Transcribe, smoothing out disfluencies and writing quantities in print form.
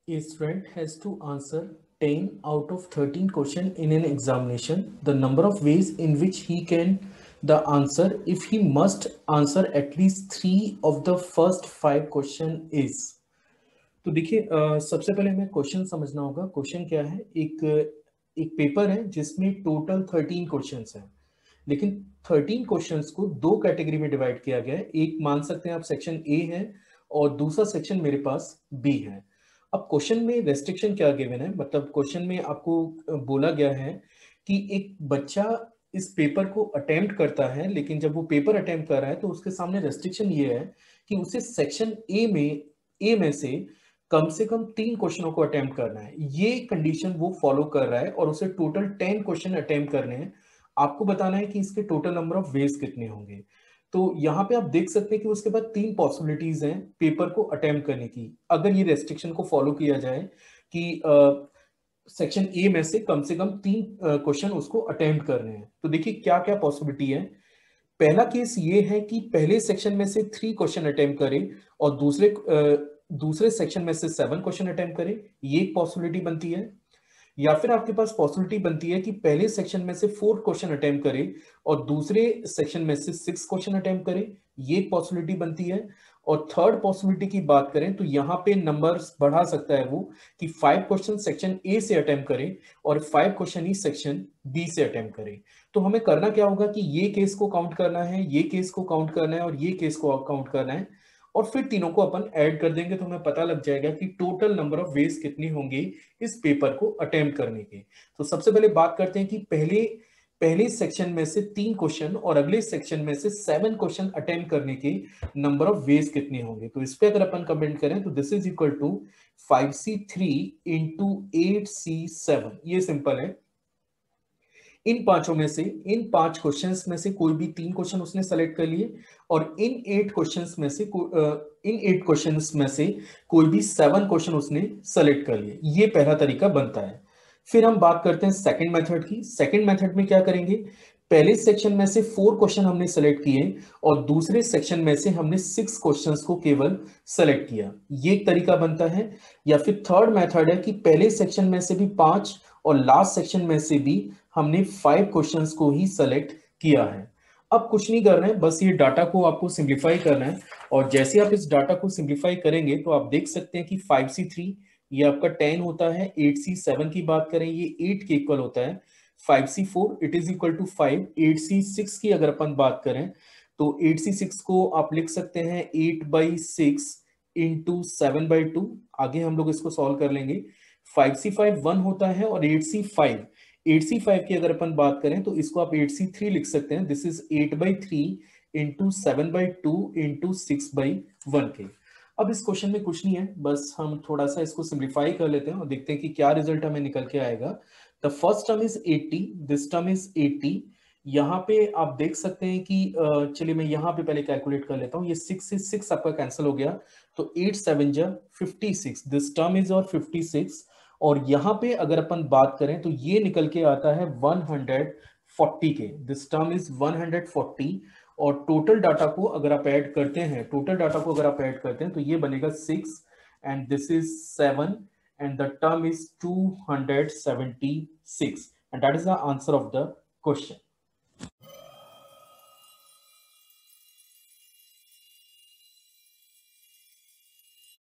A student has to answer 10 out of 13 questions in an examination. The number of ways in which he can the answer if he must answer at least 3 of the first 5 question is. तो देखिए सबसे पहले हमें question समझना होगा। Question क्या है? एक एक पेपर है जिसमें टोटल 13 क्वेश्चंस हैं, लेकिन 13 क्वेश्चंस को दो कैटेगरी में डिवाइड किया गया है। एक मान सकते हैं आप सेक्शन ए है और दूसरा सेक्शन मेरे पास बी है। अब क्वेश्चन में रेस्ट्रिक्शन क्या गिवन है, मतलब क्वेश्चन में आपको बोला गया है कि एक बच्चा इस पेपर को अटेम्प्ट करता है, लेकिन जब वो पेपर अटेम्प्ट कर रहा है तो उसके सामने रेस्ट्रिक्शन ये है कि उसे सेक्शन ए में से कम 3 क्वेश्चनों को अटेम्प्ट करना है। ये कंडीशन वो फॉलो कर रहा है और उसे टोटल 10 क्वेश्चन अटेम्प्ट करने हैं। आपको बताना है कि इसके टोटल नंबर ऑफ वेज कितने होंगे। तो यहाँ पे आप देख सकते हैं कि उसके बाद 3 पॉसिबिलिटीज हैं पेपर को अटेम्प्ट करने की, अगर ये रेस्ट्रिक्शन को फॉलो किया जाए कि सेक्शन ए में से कम 3 क्वेश्चन उसको अटेम्प्ट करने हैं। तो देखिए क्या क्या पॉसिबिलिटी है। पहला केस ये है कि पहले सेक्शन में से 3 क्वेश्चन अटेम्प्ट करे और दूसरे सेक्शन में से 7 क्वेश्चन अटेम्प्ट करे, ये एक पॉसिबिलिटी बनती है। या फिर आपके पास पॉसिबिलिटी बनती है कि पहले सेक्शन में से 4 क्वेश्चन अटेम्प्ट करे और दूसरे सेक्शन में से 6 क्वेश्चन अटेम्प्ट करे, ये एक पॉसिबिलिटी बनती है। और थर्ड पॉसिबिलिटी की बात करें तो यहाँ पे नंबर्स बढ़ा सकता है वो कि 5 क्वेश्चन सेक्शन ए से अटेम्प्ट करे और 5 क्वेश्चन ही सेक्शन बी से अटेम्प्ट करे। तो हमें करना क्या होगा कि ये केस को काउंट करना है, ये केस को काउंट करना है और ये केस को काउंट करना है, और फिर तीनों को अपन ऐड कर देंगे तो हमें पता लग जाएगा कि टोटल नंबर ऑफ वेज कितनी होंगी इस पेपर को अटेम्प्ट करने के। तो सबसे पहले बात करते हैं कि पहले पहले सेक्शन में से 3 क्वेश्चन और अगले सेक्शन में से 7 क्वेश्चन अटेम्प्ट करने के नंबर ऑफ वेज कितने होंगे। तो इस पे अगर अपन कमेंट करें तो this is equal to 5c3 into 8c7। ये सिंपल है। इन 5 क्वेश्चंस में से कोई भी 3 क्वेश्चन उसने सेलेक्ट कर लिए और इन 8 क्वेश्चंस में से कोई भी 7 क्वेश्चन उसने सेलेक्ट कर लिए। ये पहला तरीका बनता है। फिर हम बात करते हैं सेकंड मेथड की। सेकंड मेथड में क्या करेंगे, पहले सेक्शन में से 4 क्वेश्चन हमने सेलेक्ट किए और दूसरे सेक्शन में से हमने 6 क्वेश्चंस को केवल सेलेक्ट किया, ये एक तरीका बनता है। या फिर थर्ड मेथड है कि पहले सेक्शन में से भी 5 और लास्ट सेक्शन में से भी हमने 5 क्वेश्चंस को ही सेलेक्ट किया है। अब कुछ नहीं करना है, बस ये डाटा को आपको सिंप्लीफाई करना है। और जैसे आप इस डाटा को सिंप्लीफाई करेंगे तो आप देख सकते हैं कि 5c3 ये आपका 10 होता है, 8c7 की बात करें ये 8 के इक्वल होता है, 5c4 it is equal to 5, 8c6 की अगर अपन बात करें तो 8c6 को आप लिख सकते हैं 8/6 इंटू 7/2। आगे हम लोग इसको सॉल्व कर लेंगे। 5c5 1 होता है और 8c5 की अगर अपन बात करें तो इसको आप 8c3 लिख सकते हैं, दिस इज 8/3 इंटू 7/2 इंटू 6/1 के। अब इस क्वेश्चन में कुछ नहीं है, बस हम थोड़ा सा इसको सिंप्लीफाई कर लेते हैं और देखते हैं कि क्या रिजल्ट हमें निकल के आएगा। The first term is 80, this term is 80। यहाँ पे आप देख सकते हैं कि चलिए मैं यहाँ पे पहले कैलकुलेट कर लेता हूँ। ये 6 से 6 आपका कैंसिल हो गया तो 8 7 जा 56, दिस टर्म इज और 56। और यहाँ पे अगर अपन बात करें तो ये निकल के आता है 140 के, दिस टर्म इज 140। और टोटल डाटा को अगर आप ऐड करते हैं तो ये बनेगा 6 and this is 7 and the term is 276 and that is the answer of the question.